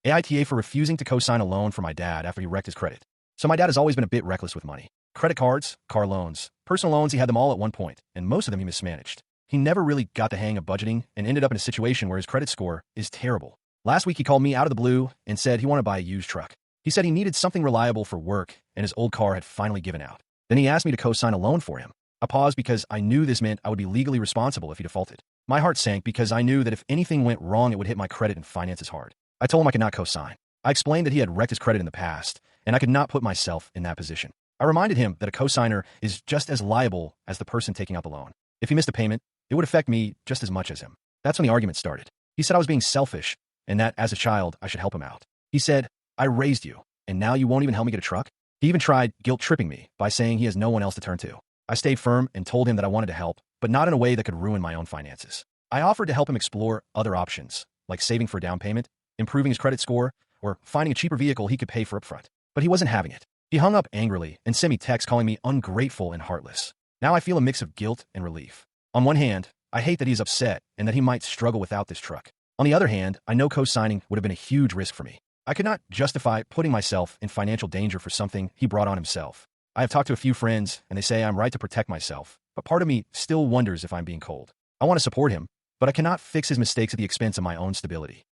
AITA for refusing to co-sign a loan for my dad after he wrecked his credit. So my dad has always been a bit reckless with money. Credit cards, car loans, personal loans, he had them all at one point, and most of them he mismanaged. He never really got the hang of budgeting and ended up in a situation where his credit score is terrible. Last week he called me out of the blue and said he wanted to buy a used truck. He said he needed something reliable for work and his old car had finally given out. Then he asked me to co-sign a loan for him. I paused because I knew this meant I would be legally responsible if he defaulted. My heart sank because I knew that if anything went wrong it would hit my credit and finances hard. I told him I could not co-sign. I explained that he had wrecked his credit in the past and I could not put myself in that position. I reminded him that a co-signer is just as liable as the person taking out the loan. If he missed a payment, it would affect me just as much as him. That's when the argument started. He said I was being selfish and that as a child I should help him out. He said, I raised you, and now you won't even help me get a truck? He even tried guilt-tripping me by saying he has no one else to turn to. I stayed firm and told him that I wanted to help, but not in a way that could ruin my own finances. I offered to help him explore other options, like saving for a down payment, improving his credit score, or finding a cheaper vehicle he could pay for upfront. But he wasn't having it. He hung up angrily and sent me texts calling me ungrateful and heartless. Now I feel a mix of guilt and relief. On one hand, I hate that he's upset and that he might struggle without this truck. On the other hand, I know co-signing would have been a huge risk for me. I could not justify putting myself in financial danger for something he brought on himself. I have talked to a few friends, and they say I'm right to protect myself, but part of me still wonders if I'm being cold. I want to support him, but I cannot fix his mistakes at the expense of my own stability.